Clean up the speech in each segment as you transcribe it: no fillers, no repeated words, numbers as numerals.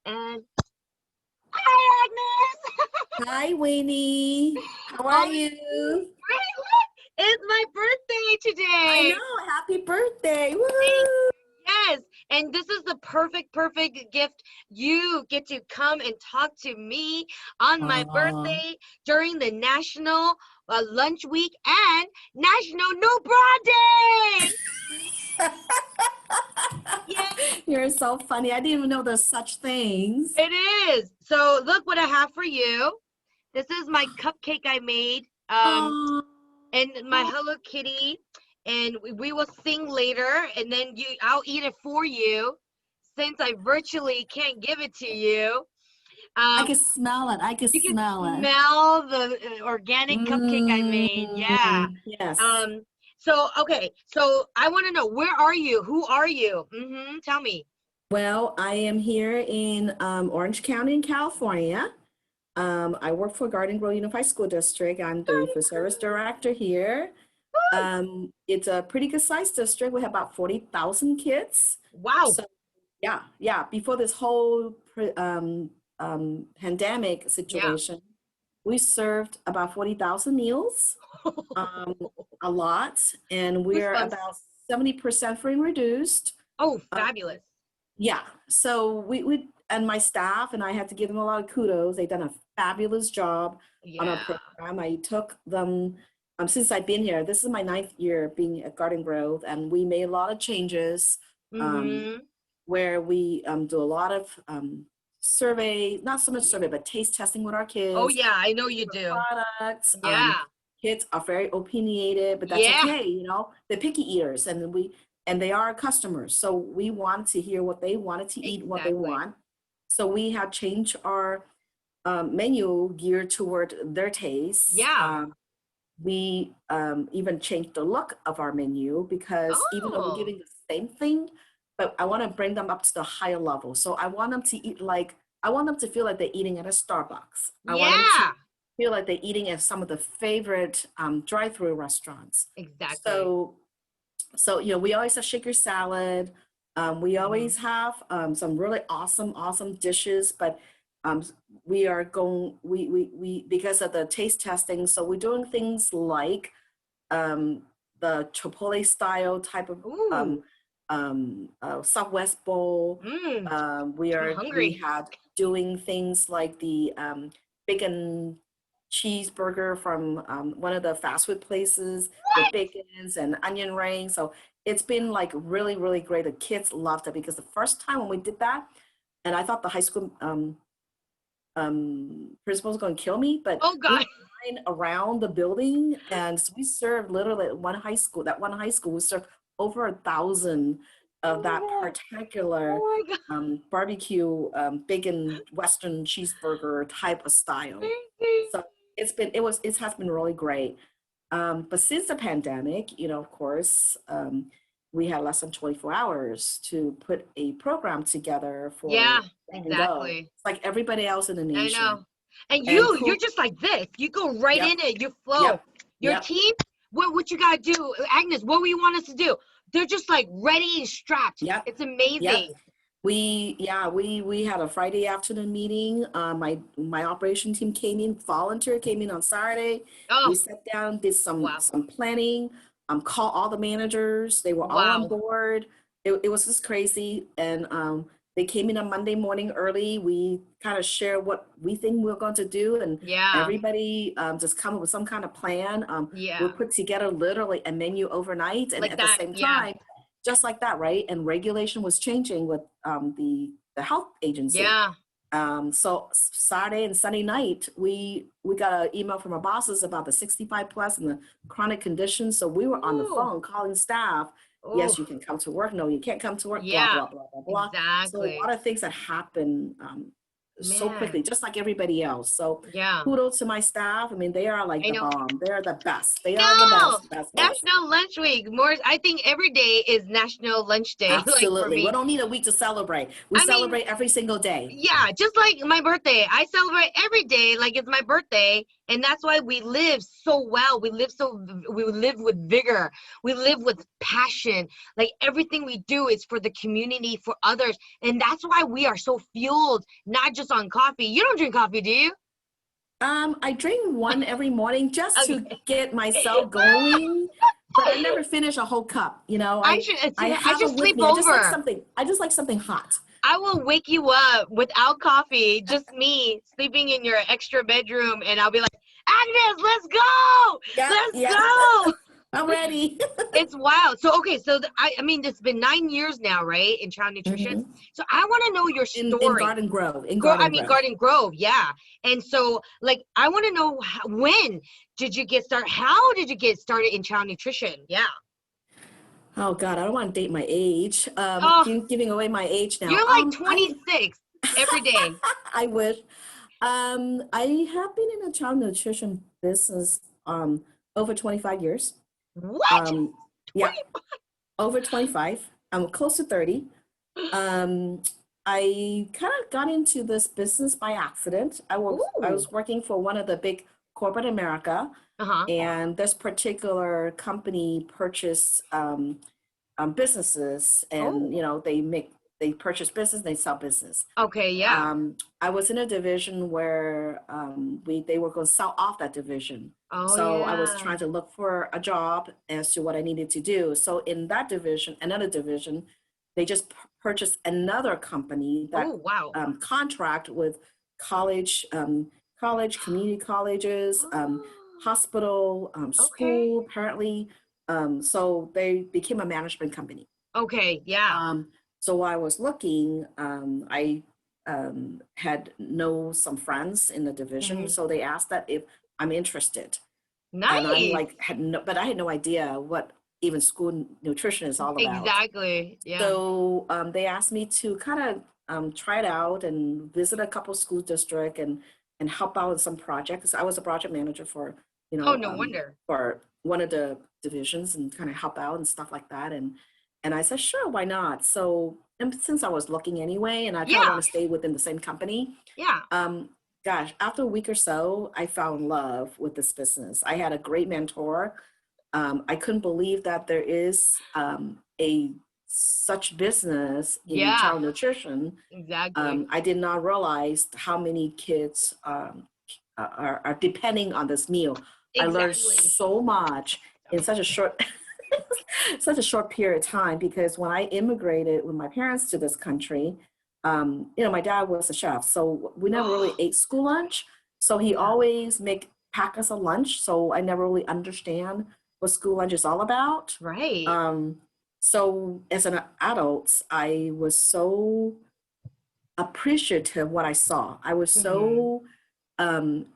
And hi, Agnes. Hi, Winnie. How How are are you? you? Great. Look, it's my birthday I today. know. Happy birthday. Thank Woohoo! Yes, and this is the perfect gift. You get to come and talk to me on my Aw. birthday during the National Lunch Week and National No Bra Day. Yeah, You're so funny. I didn't even know there's such things. it is. So look what I have for you. This is my cupcake I made. Oh, And my Hello Kitty, and we will sing later, and then I'll eat it for you, since I virtually can't give it to you. I Um, can smell it. I can you can smell it. smell the organic cupcake I made. Yeah. Yes. Um, so okay, so I want to know, where are you? Who are you? Tell me. Well, I am here in Orange County in California. I work for Garden Grove Unified School District. I'm the food service director here. It's a pretty good sized district. We have about 40,000 kids. Wow. So yeah. Before this whole pandemic Yeah. situation, we served about 40,000 meals, um, a lot, and we're Goosebumps. about 70% free and reduced. Oh, Uh, fabulous. yeah, so we and my staff and I had to give them a lot of kudos. They've done a fabulous job on our Yeah. program. I took them since I've been here. This is my ninth year being at Garden Grove, and we made a lot of changes. Um, Mm-hmm. where we do a lot of survey, not so much survey, but taste testing with our Oh kids, yeah, I know you different do. products. Yeah. Kids are very opinionated, but that's Yeah. okay. They're picky eaters, and they are customers. So we wanted to hear what they wanted to eat, what they Exactly. want. So we have changed our menu geared toward their tastes. Yeah. We even changed the look of our menu because even though we're Oh, giving the same thing, but I want to bring them up to the higher level. So I want them to eat I want them to feel like they're eating at a Starbucks. I want them to yeah. feel like they're eating at some of the favorite drive-through restaurants. Exactly. So, we always have shaker salad. We Hmm. always have some really awesome dishes, but um, we are going, we because of the taste testing, so we're doing things like um, the Chipotle style type of Ooh. Southwest bowl. Mm. I'm We hungry. had doing things like the bacon cheeseburger from one of the fast food places with What? bacons and onion rings. So it's been like really great. The kids loved it because the first time when we did that, and I thought the high school principal was going to kill me, but Oh we God. had line around the building, and so we served literally at one high school. That one high school we served over 1,000 Oh of my that God. particular Oh my barbecue bacon Western cheeseburger type of style. God. So it has been really great. But since the pandemic, of course, we had less than 24 hours to put a program together Yeah, for Grab and Go. exactly. It's like everybody else in the I nation. know. And And you're just like this. You go right yep, in it. You flow. yep, Your yep, team, what you gotta do, Agnes, what do you want us to do? They're just like ready and strapped. yep, It's yep. amazing. We had a Friday afternoon meeting. My operation team came in on Saturday. We Oh, sat down, did wow. some planning, call all the managers. They were all on Wow. board. It was just crazy. And they came in on Monday morning early. We kind of share what we think we're going to do, and Yeah. everybody just come up with some kind of plan. We Yeah. put together literally a menu overnight, and Like at the that. same Yeah. time, just like that, right? And regulation was changing with the health agency. Yeah. So Saturday and Sunday night, we got an email from our bosses about the 65 plus and the chronic conditions. So we were on the Ooh. phone calling staff. Yes, Oh. you can come to work. No, you can't come to work. Blah Yeah. blah blah blah blah. So a Exactly. lot of things that happen so quickly, Man. just like everybody else. So Yeah. kudos to my staff. I mean, they are like I the know. bomb. They are the best. They are the No, best. National Lunch Week. More, I think every day is National Lunch Day. Like for Absolutely. We me, don't need a week to celebrate. We I mean, celebrate every single day. yeah, just like my birthday. I celebrate every day like it's my birthday. And that's why we live so well. We live with vigor. We live with passion. Like everything we do is for the community, for others. And that's why we are so fueled, not just on coffee. You don't drink coffee, do you? I drink one every morning just to Okay. get myself going, but I never finish a whole cup. You know, I should I I have should it with sleep me. over. I just like something hot. I will wake you up without coffee, just me sleeping in your extra bedroom, and I'll be like, Agnes, let's go! Yep, Let's yep. go! I'm ready. It's wild. So, okay, so I mean, it's been 9 years now, right, in child nutrition. Mhm. So I want to know your In story. Garden Grove, in I Garden mean, Grove. Garden Grove, yeah. And so, like, I want to know when did you get started? How did you get started in child nutrition? Yeah. Oh God, I don't want to date my age. Oh, Giving away my age now. you're like 26 every day. I wish. I have been in the child nutrition business over 25 years. What? Um, yeah, over 25. I'm close to 30. Um, I kind of got into this business by accident. I Ooh. was working for one of the big corporate America, Uh-huh. and this particular company purchased businesses, and Oh. they purchase business, they sell business. Okay, yeah. I was in a division where they were going to sell off that division. Oh, So I was yeah. trying to look for a job as to what I needed to do. So in that division, another division, they just purchased another company Oh, that wow. contract with college, community colleges, Oh, hospital, okay. school, apparently. So they became a management company. Okay, yeah. Um, so while I was looking, I had know some friends in the division, Hmm. so they asked that if I'm interested, and I'm Nice. like but I had no idea what even school nutrition is all about. Exactly. Yeah. So they asked me to kind of try it out and visit a couple school district and help out with some projects. I was a project manager for Oh, no wonder. for one of the divisions and kind of help out and stuff like that. And I said, sure, why not? So and since I was looking anyway, and I kind of Yeah. want to stay within the same company, Yeah. um, gosh, after a week or so, I fell in love with this business. I had a great mentor. I couldn't believe that there is a such business in Yeah. child nutrition. Exactly. I did not realize how many kids are depending on this meal. I learned Exactly. so much in such a short such a short period of time because when I immigrated with my parents to this country, my dad was a chef, so we never really Oh, ate school lunch. So he yeah. always make pack us a lunch. So I never really understand what school lunch is all about. Right. Um, so as an adult, I was so appreciative what I saw. I was Hmm. so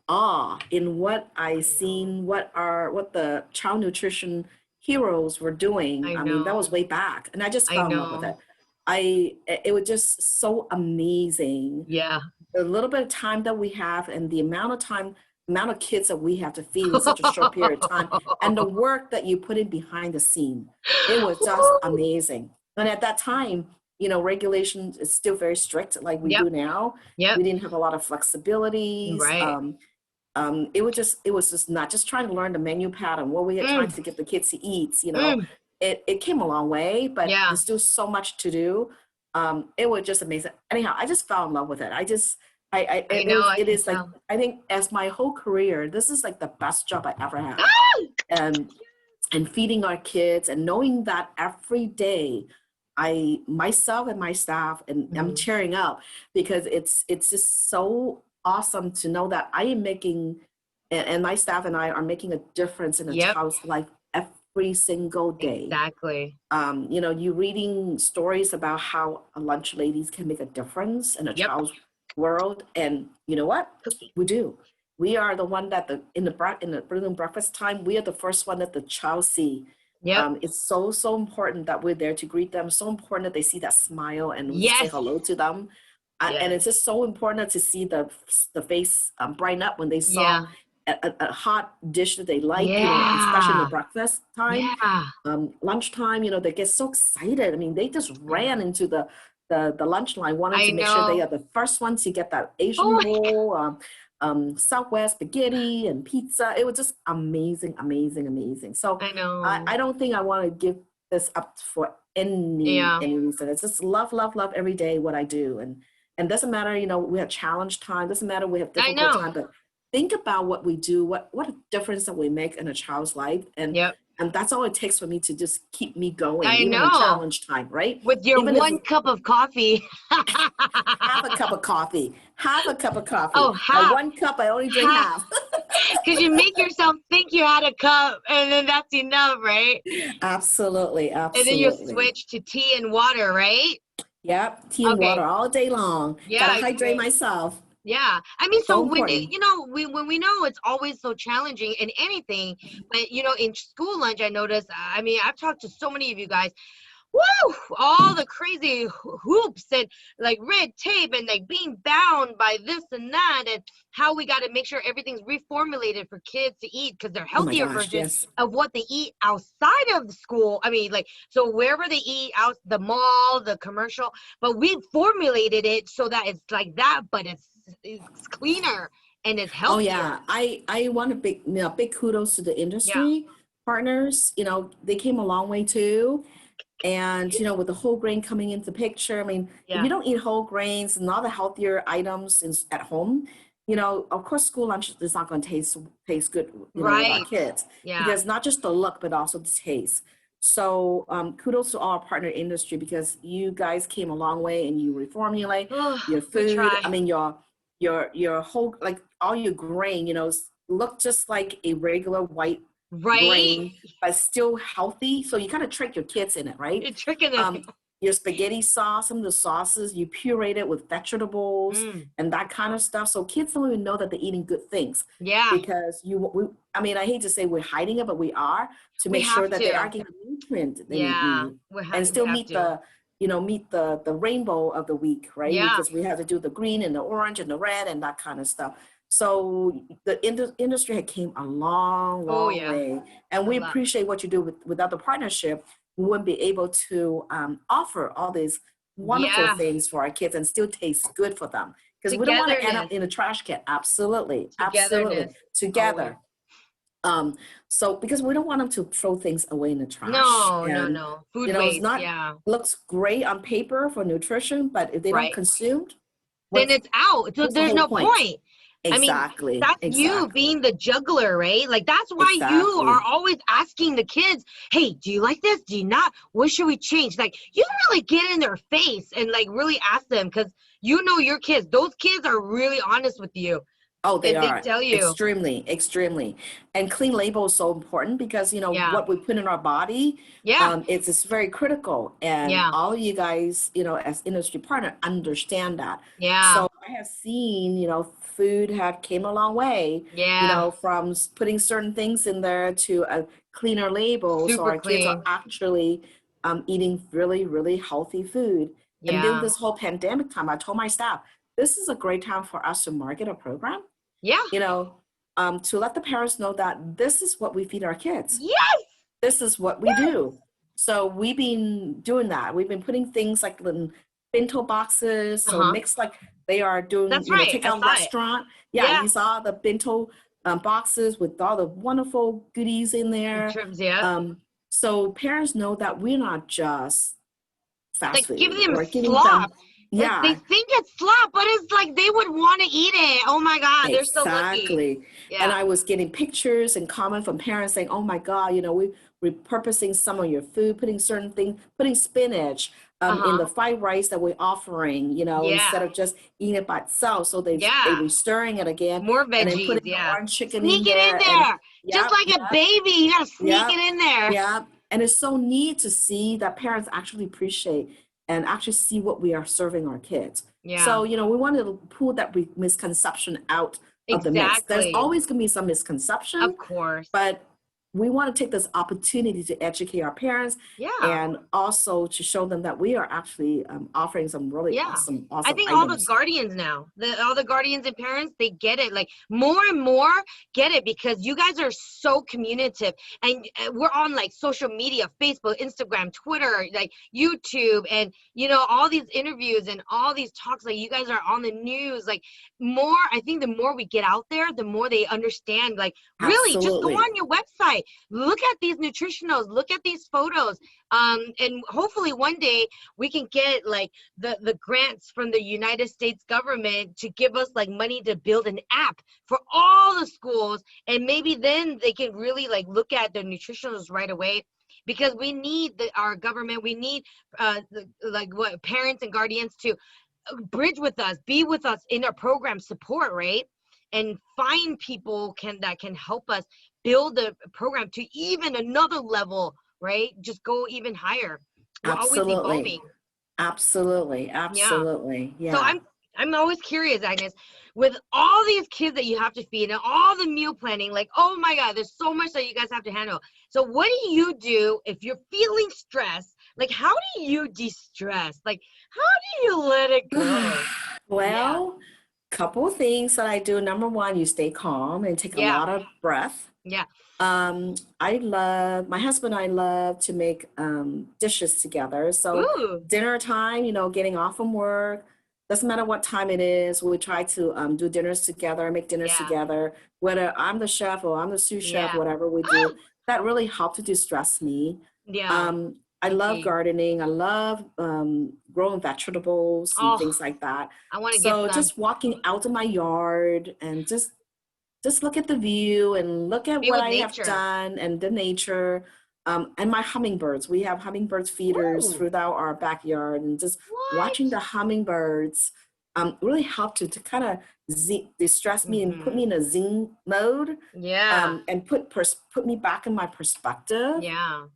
awe in what I I know. seen, what the child nutrition heroes were doing. I I mean, that was know. way back, and I just I fell in love with it. know. It was just so amazing. Yeah. The little bit of time that we have, and the amount of kids that we have to feed in such a short period of time, and the work that you put in behind the scene, it was just Woo. amazing. And at that time, regulation is still very strict, like we Yep. do now. Yep. We didn't have a lot of flexibilities. Right. It was just not just trying to learn the menu pattern, what we had trying Mm. to get the kids to eat. Mm. It came a long way, but Yeah. there's still so much to do. It was just amazing. Anyhow, I just fell in love with it. I know. I It can is like, tell. I think as my whole career, this is like the best job I ever had. Ah! And feeding our kids and knowing that every day myself and my staff, and I'm Mhm. tearing up because it's just so awesome to know that I am making, and my staff and I are making a difference in a Yep. child's life every single day. Exactly. You reading stories about how lunch ladies can make a difference in a Yep. child's world, and you know what? Cookie. We do. We are the one that in the bringing breakfast time, we are the first one that the child see. Yep. It's so important that we're there to greet them. So important that they see that smile and we say Yes. hello to them. And Yes. it's just so important to see the face brighten up when they saw Yeah. a hot dish that they like, especially in the Yeah. breakfast time, Yeah. lunchtime, they get so excited. I mean, they just Yeah. ran into the lunch line, wanted I to make sure they know. are the first ones to get that Asian Oh, bowl, Southwest spaghetti and pizza. It was just amazing, amazing, amazing. So I know. I don't think I want to give this up for any Yeah. reason. It's just love, love, love every day what I do. And doesn't matter, you know, we have challenge time, doesn't matter we have I difficult know. time, but think about what we do, what a difference that we make in a child's life. Yep. And that's all it takes for me to just keep me going, I even in know. challenge time, right? With your Even if one cup of coffee. half a cup of coffee, half a cup of coffee. Oh, Now, half. one cup, I only drink Half. half. Because you make yourself think you had a cup and then that's enough, right? Absolutely, And then you absolutely. switch to tea and water, right? Yep, tea and water Okay. all day long. Gotta Yeah, hydrate great. myself. Yeah. I mean, So so when important. you know, when we know it's always so challenging in anything, but you know, in school lunch, I noticed, I mean, I've talked to so many of you guys. Woo! All the crazy hoops and like red tape and like being bound by this and that, and how we got to make sure everything's reformulated for kids to eat because they're Oh my healthier gosh, version yes. of what they eat outside of the school. I mean, like, so wherever they eat, out the mall, the commercial, but we formulated it so that it's like that, but it's cleaner and it's Oh healthier. yeah, I want a big, you know, big kudos to the Yeah. industry partners. You know, they came a long way too. And you know, with the whole grain coming into the picture, I mean, if Yeah. you don't eat whole grains and all the healthier items at home, you know, of course, school lunch is not going to taste good, you know, with our Right. kids Yeah. because not just the look, but also the taste. So kudos to our partner industry because you guys came a long way and you reformulate Oh, your we food. try. I mean, your whole like all your grain, you know, look just like a regular white Right? grain, but still healthy. So you kind of trick your kids in it, right? You're tricking them. Um, your spaghetti sauce, some of the sauces, you puree it with vegetables Mm. and that kind of stuff. So kids don't even know that they're eating good things Yeah. because I mean, I hate to say we're hiding it, but we are to We make sure have that they are to. getting nutrient they Yeah, need and we still have meet to. the rainbow of the week, right? Yeah. Because we have to do the green and the orange and the red and that kind of stuff. So the industry had came a long, Oh long yeah. way, and A we lot. appreciate what you do without the partnership. We wouldn't be able to offer all these wonderful Yeah. things for our kids and still taste good for them because we don't want to end up Togetherness. in a trash can. Absolutely, absolutely, Togetherness. Always. together. So because we don't want them to throw things away in the trash, No, no, and no. Food you know, it's waste. not Yeah. looks great on paper for nutrition, but if they don't Right. consume, Then what's it's out. So what's the there's whole no point? point. I mean, Exactly, that's you exactly, being the juggler, right? Like that's why you are exactly. always asking the kids, "Hey, do you like this? Do you not? What should we change?" Like you really get in their face and like really ask them because you know your kids. Those kids are really honest with you, Oh, they and they are tell you, extremely, extremely. And clean label is so important because, you know, "Yeah, what we put in our body, yeah, it's very critical. And yeah, all of you guys, you know, as industry partner, understand that. yeah, So I have seen, you know, food have came a long way, you yeah." know, from putting certain things in there to a cleaner label. So Super our kids are clean. actually eating really, really healthy food. And during Yeah, this whole pandemic time, I told my staff, this is a great time for us to market a program, yeah, you know, to let the parents know that this is what we feed our kids. yes, This is what we yes. do. So we've been doing that. We've been putting things like in bento boxes. Uh So huh. mixed like they are doing, That's you know, right. I takeout saw it. restaurant. Yeah, Yeah, you saw the bento boxes with all the wonderful goodies in the there. trims. Yeah. Um, so parents know that we're not just fast Like give food. them We're giving them, slop. They yeah, think it's slop, but it's like they would want to eat it. Oh my God, they're so lucky. exactly. And Yeah. I was getting pictures and comment from parents saying, "Oh my God, you know, we're repurposing some of your food, putting certain things, putting spinach in Uh-huh. the fried rice that we're offering, you know, Yeah. instead of just eating it by itself." So they Yeah. were stirring it again More and then veggies. putting the Yeah. orange chicken in Sneak it in there. And there. Just yep, like a baby. You gotta sneak yep, it in there. yep. And it's so neat to see that parents actually appreciate and actually see what we are serving our kids. Yeah. So, you know, we wanted to pull that misconception out of the mix. There's Exactly. always going to be some Of misconception, course. but we want to take this opportunity to educate our parents Yeah. and also to show them that we are actually offering some really Yeah. awesome, I awesome think all the items. guardians now, all the guardians and parents, they get it. Like more and more get it because you guys are so communicative and we're on like social media, Facebook, Instagram, Twitter, like YouTube, and all these interviews and all these talks. Like you guys are on the news. Like more, I think the more we get out there, the more they understand. Like really, just go Absolutely. on your website, look at these nutritionals, look at these photos, and hopefully one day we can get like the grants from the United States government to give us like money to build an app for all the schools, and maybe then they can really like look at the nutritionals right away, because we need our government, we need like what parents and guardians to bridge with us, be with us in our program, support, right? And find people that can help us build the program to even another level, right? Just go even higher. We're always Absolutely. evolving. Absolutely. Yeah. Absolutely. So Yeah. I'm always curious, Agnes, with all these kids that you have to feed and all the meal planning, like, oh my God, there's so much that you guys have to handle. So what do you do if you're feeling stressed? Like, how do you de-stress? Like, how do you let it go? Yeah. Well, couple of things that I do. Number one, you stay calm and take a Yeah. lot of breath. Yeah. My husband and I love to make dishes together. So Ooh. dinner time, getting off from work, doesn't matter what time it is, we try to do dinners together, make dinners Yeah. together, whether I'm the chef or I'm the sous chef, Yeah. whatever we do. That really helped to distress me. Yeah. I love Okay. gardening. I love growing vegetables and Oh, things like that. I want to get So some. just walking out in my yard and just look at the view and look at Be what with I have nature. done and the nature. And my hummingbirds. We have hummingbirds feeders Ooh. throughout our backyard, and just What? watching the hummingbirds really helped to kind of distress me and put me Mm-hmm. in a zen mode, Yeah. and put me back in my perspective, Yeah.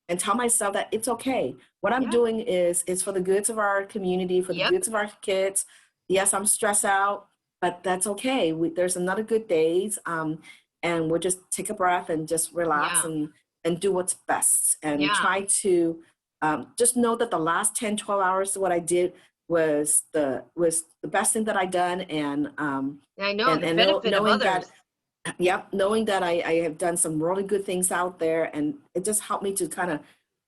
and tell myself that it's okay. What I'm Yeah. doing is for the goods of our community, for the Yep. goods of our kids. Yes, I'm stressed out, but that's okay. There's another good days, and we'll just take a breath and just relax Yeah. and do what's best and Yeah. try to just know that the last 10, 12 hours, what I did was the best thing that I done, I know the benefit of knowing that. others. Yep, knowing that I have done some really good things out there, and it just helped me to kind of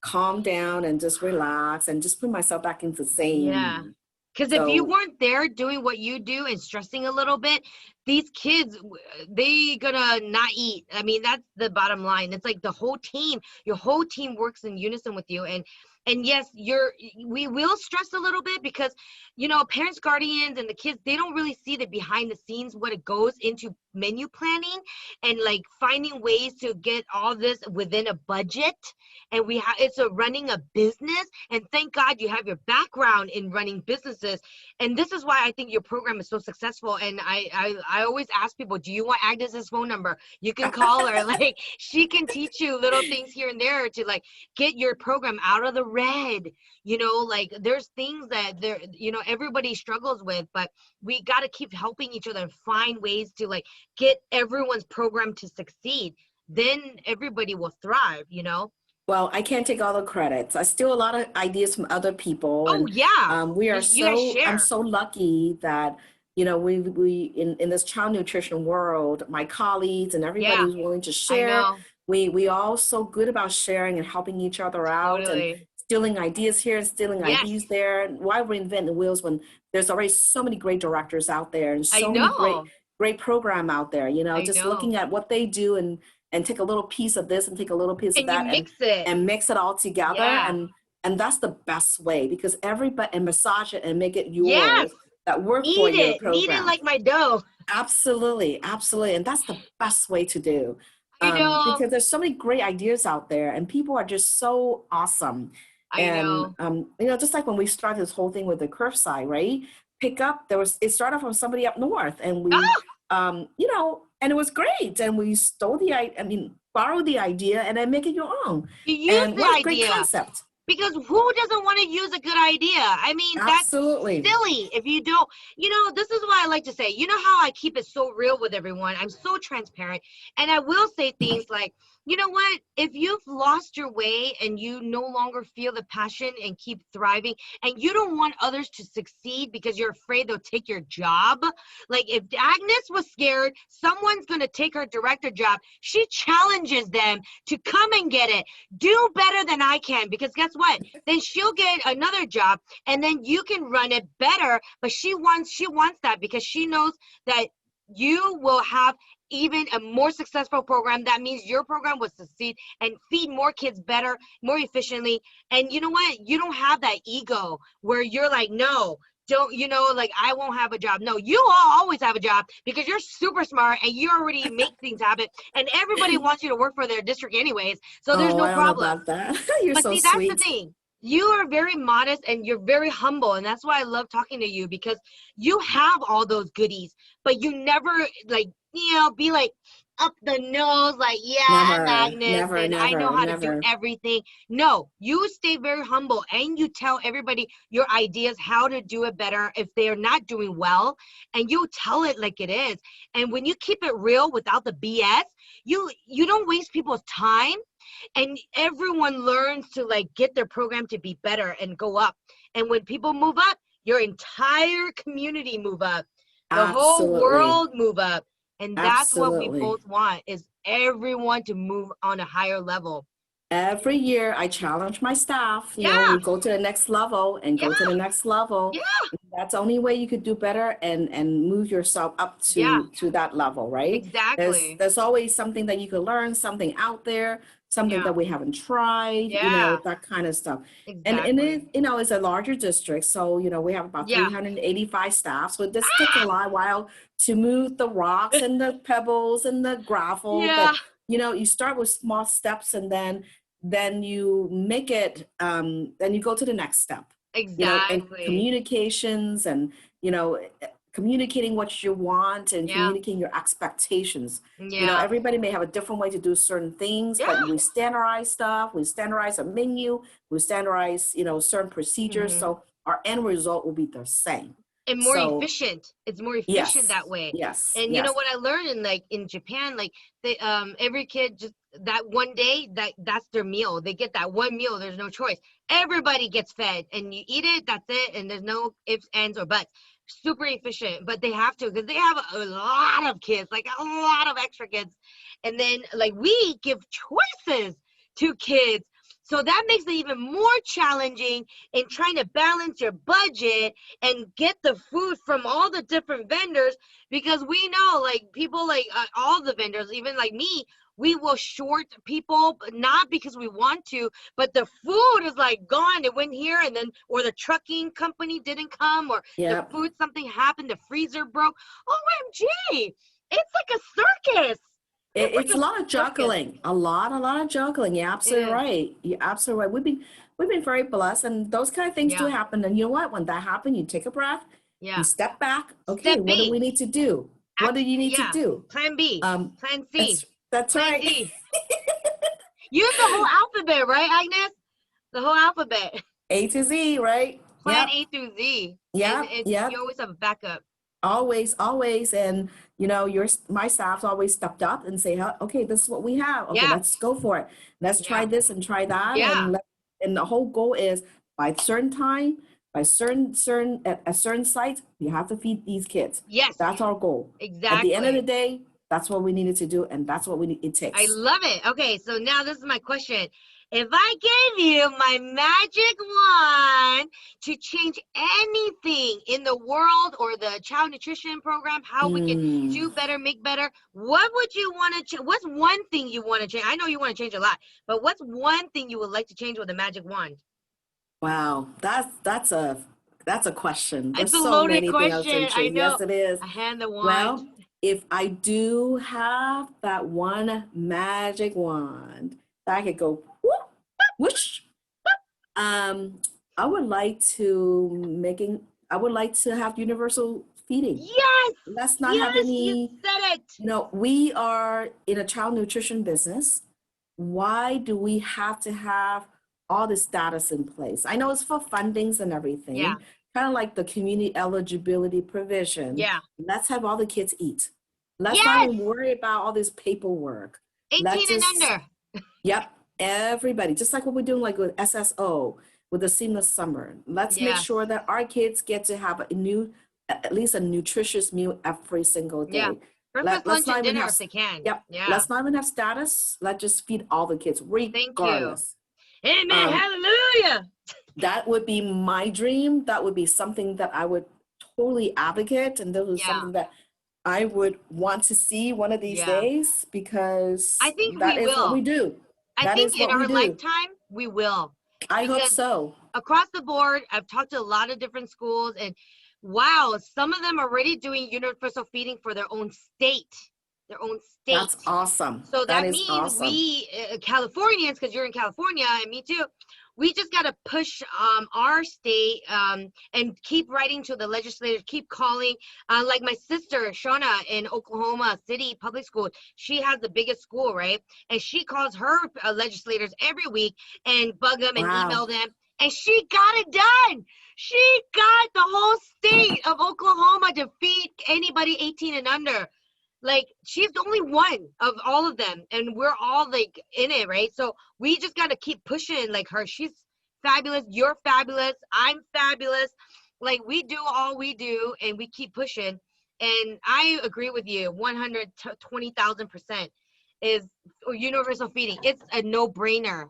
calm down and just relax and just put myself back into Yeah. zen. Because if you So, weren't there doing what you do and stressing a little bit, these kids, they gonna not eat. I mean, that's the bottom line. It's like the whole team, your whole team works in unison with you. And yes, we will stress a little bit because, parents, guardians, and the kids, they don't really see the behind the scenes, what it goes into menu planning and like finding ways to get all this within a budget. And it's a running a business. And thank God you have your background in running businesses. And this is why I think your program is so successful. And I always ask people, do you want Agnes's phone number? You can call her. Like she can teach you little things here and there to like get your program out of the red. Like there's things that everybody struggles with, but we got to keep helping each other and find ways to like get everyone's program to succeed. Then everybody will thrive. well, I can't take all the credits. I steal a lot of ideas from other people, Oh and yeah. You guys I'm share. so lucky that, we in this child nutrition world, my colleagues and everybody Yeah, who's willing to I share, know. we all so good about sharing and helping each other out and Totally. stealing ideas here and stealing Yes, ideas there. Why reinvent the wheels when there's already so many great directors out there and I so many know. great program out there, I just know. looking at what they do and take a little piece of this and take a little piece of And you that mix it. and mix it all together, Yeah. and that's the best way, because everybody, and massage it and make it Yes. yours that work for Knead your it. Knead it program. like my dough. Absolutely, absolutely, and that's the best way to do, I know. because there's so many great ideas out there and people are just so awesome. I And know. just like when we started this whole thing with the curbside, right? Pick up, it started from somebody up north, and we Oh, and it was great, and we stole borrow the idea and then make it your own. you use And the what a great idea. concept. Because who doesn't want to use a good idea? I mean, that's Absolutely. silly if you don't. This is what I like to say. You know how I keep it so real with everyone? I'm so transparent. And I will say things like, you know what? If you've lost your way and you no longer feel the passion and keep thriving, and you don't want others to succeed because you're afraid they'll take your job, like if Agnes was scared, someone's going to take her director job, she challenges them to come and get it. Do better than I can, because guess what? Then she'll get another job and then you can run it better. But she wants that because she knows that you will have even a more successful program. That means your program will succeed and feed more kids better, more efficiently. And you know what? You don't have that ego where you're like, no, don't, like I won't have a job. No, you all always have a job because you're super smart and you already make things happen. And everybody wants you to work for their district anyways. So there's Oh, no I don't know problem. about that. You're But so see, that's the sweet. thing. You are very modest and you're very humble. And that's why I love talking to you, because you have all those goodies, but you never like, be like up the nose, like, yeah, I'm Never, Agnes never, and I know never, how to do never. everything. No, you stay very humble and you tell everybody your ideas, how to do it better if they are not doing well. And you tell it like it is. And when you keep it real without the BS, you don't waste people's time, and everyone learns to like get their program to be better and go up. And when people move up, your entire community move up, the whole Absolutely. world move up. And that's what we Absolutely. both want, is everyone to move on a higher level. Every year I challenge my staff, Yeah, we go to the next level and yeah, go to the next level. yeah, That's the only way you could do better and move yourself up yeah, to that level, right? exactly. There's always something that you could learn, something out there, something Yeah, that we haven't tried, yeah, that kind of stuff. And exactly. it, it's a larger district. So, we have about Yeah. 385 staff. So this takes a lot while to move the rocks and the pebbles and the gravel. Yeah, But, you start with small steps and then you make it, then you go to the next step, and exactly. communications and, you know, communicating what you want and Yeah, communicating your expectations. yeah, Everybody may have a different way to do certain things, yeah. but we standardize stuff, we standardize a menu, we standardize, certain procedures. Hmm. So our end result will be the same. And more So efficient. It's more efficient yes, that way. yes, And you know yes, what I learned in Japan, like they every kid just that one day that's their meal. They get that one meal. There's no choice. Everybody gets fed and you eat it, that's it, and there's no ifs, ands, or buts. Super efficient, but they have to because they have a lot of kids, like a lot of extra kids. And then like we give choices to kids. So that makes it even more challenging in trying to balance your budget and get the food from all the different vendors, because we know like people like all the vendors, even like me, we will short people, but not because we want to, but the food is like gone, it went here, and then or the trucking company didn't come, or the yep. food, something happened, the freezer broke. OMG, it's like a circus. It's It's a like a lot of circus. juggling, a lot of juggling. You're It absolutely is. right. You're absolutely right. We've been very blessed, and those kind of things do Yeah, happen. And you know what? When that happens, you take a breath, you yeah. step back. Okay, Step what do we B. need to do? What do you need to Yeah. do? Plan B. Um, Plan C. that's Plan right. D. Use the whole alphabet, right, Agnes? The whole alphabet. A to Z, right? Plan Yep, A through Z. And yep, you yep. always have a backup. Always, always. And my staff's always stepped up and say, "Huh, okay, this is what we have. Okay, Yeah. let's go for it. Let's try Yeah. this and try that." Yeah. And the whole goal is by certain time, by certain at a certain site, you have to feed these kids. Yes. That's our goal. At the end of the Exactly. day, that's what we needed to do, and that's what it I takes. love it. Okay, so now this is my question. If I gave you my magic wand to change anything in the world or the child nutrition program, how we can Mm, do better, make better, what would you want to change? What's one thing you want to change? I know you want to change a lot, but what's one thing you would like to change with a magic wand? wow, that's a question. It's There's a so loaded many things I question. can I change. know. Yes, it is. I hand the wand. Well, if I do have that one magic wand that I could go whoop, whoosh, um, I would like to making I would like to have universal feeding. Yes, Let's not have yes, you any, said it. we are in a child nutrition business. Why do we have to have all the status in place. I know it's for fundings and Yeah. everything, kind of like the community eligibility provision. Yeah. Let's have all the kids eat. Let's not Yes. even worry about all this paperwork. 18 Let's and just, under. yep, everybody, just like what we're doing like with SSO, with the seamless summer. Let's make Yeah. sure that our kids get to have at least a nutritious meal every single Yeah. day. Breakfast, Let's lunch, not and even dinner have, if they can. yep, Yeah. let's not even have status. Let's just feed all the kids Thank you. regardless. Amen. Hallelujah. That would be my dream. That would be something that I would totally advocate. And this is Yeah. something that I would want to see one of these Yeah. days, because I think that we is what we will. do. I That think is in what we our do. lifetime, we will. I hope Because so. across the board, I've talked to a lot of different schools, and wow, some of them are already doing universal feeding for their own state. Their own state. That's awesome. So That that is means awesome. we Californians, because you're in California and me too, we just got to push our state and keep writing to the legislators, keep calling. Like my sister Shauna in Oklahoma City Public School, she has the biggest school, right? And she calls her legislators every week and bug them and Wow. email them, and she got it done. She got the whole state of Oklahoma to feed anybody 18 and under. Like, she's the only one of all of them, and we're all like in it, right? So we just got to keep pushing like her. She's fabulous, you're fabulous, I'm fabulous. Like, we do all we do, and we keep pushing. And I agree with you 120,000% is universal feeding. It's a no-brainer.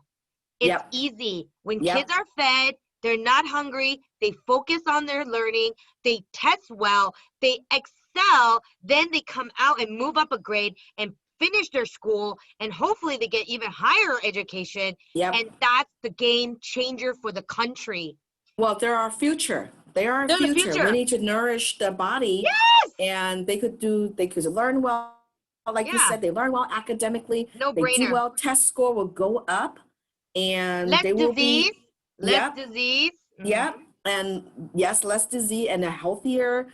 It's Yep. easy. When Yep. kids are fed, they're not hungry, they focus on their learning, they test well, they excel, then they come out and move up a grade and finish their school, and hopefully they get even higher education. Yep. And that's the game changer for the country. Well, they're our future. They are our They're the future. We future. need to nourish the body. Yes. And they could learn well. Like you Yeah. said, they learn well academically. No They do brainer. well. Test score will go up, and Less they will disease. be, Less yep, disease. yep. And yes, less disease and a healthier,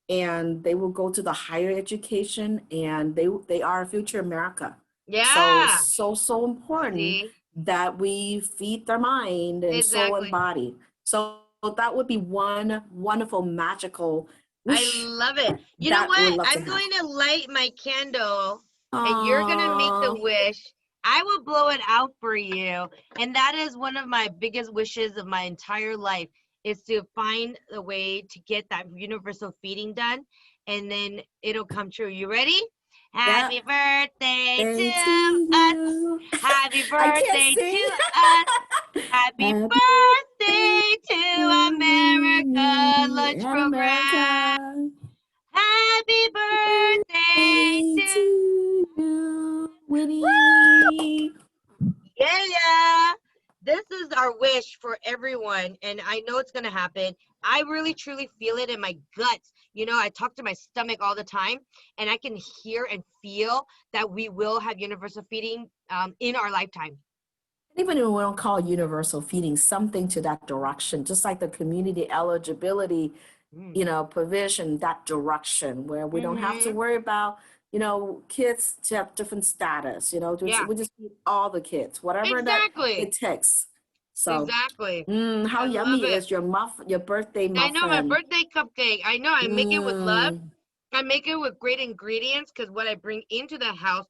and they will go to the higher education, and they are future America. Yeah. So important See? that we feed their mind and soul and Exactly. body. So that would be one wonderful magical wish. I love it. You know that we'd what? love to I'm have. going to light my candle, and you're going to make the wish. I will blow it out for you. And that is one of my biggest wishes of my entire life, is to find a way to get that universal feeding done, and then it'll come true. You ready? Happy birthday to us. you. Happy I can't birthday sing. to us. Happy birthday to America Lunch and Program. America. Happy birthday to you, Winnie. yeah. This is our wish for everyone, and I know it's gonna happen. I really truly feel it in my guts. You know, I talk to my stomach all the time, and I can hear and feel that we will have universal feeding in our lifetime. Even if we don't call universal feeding, something to that direction, just like the community eligibility, provision, that direction where we don't have to worry about, kids to have different status, Yeah. we just need all the kids, whatever Exactly. that it takes. So Exactly. how I yummy love it. is your birthday muffin? I know, my birthday cupcake. I know, I make it with love. Mm. I make it with great ingredients, because what I bring into the house,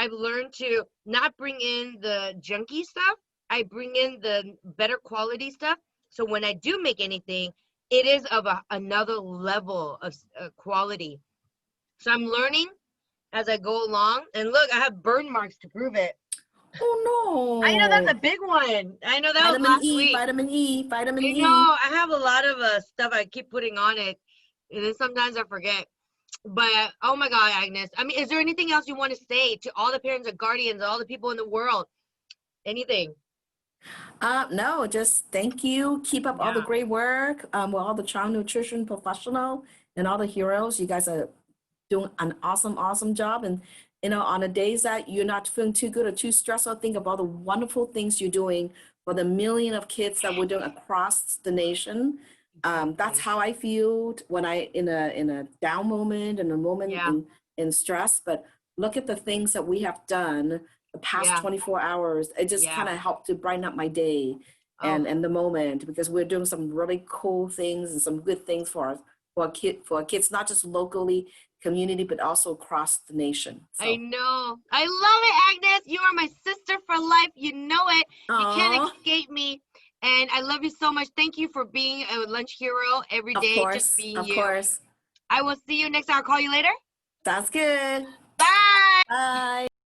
I've learned to not bring in the junky stuff. I bring in the better quality stuff. So when I do make anything, it is of another level of quality. So I'm learning as I go along. And look, I have burn marks to prove it. Oh no! I know that's a big one. I know that Vitamin was last E, week. vitamin E, vitamin I E. know, I have a lot of stuff I keep putting on it, and then sometimes I forget. But oh my God, Agnes. I mean, is there anything else you want to say to all the parents and guardians, all the people in the world? Anything? No, just thank you. Keep up all the Yeah. great work with all the child nutrition professional and all the heroes. You guys are doing an awesome job. And on the days that you're not feeling too good or too stressed out, think of all the wonderful things you're doing for the million of kids that we're doing across the nation. That's how I feel when I in a down moment, in a moment Yeah. in stress. But look at the things that we have done the past 24 hours. It just kind of helped to brighten up my day. Oh, and the moment, because we're doing some really cool things and some good things for our kids, not just locally, community, but also across the nation. I So, know. I love it, Agnes. You are my sister for life. You know it. You can't oh, escape me. And I love you so much. Thank you for being a lunch hero every of day, just course, being of you. course. I will see you next time. I'll call you later. Sounds good. Bye. Bye.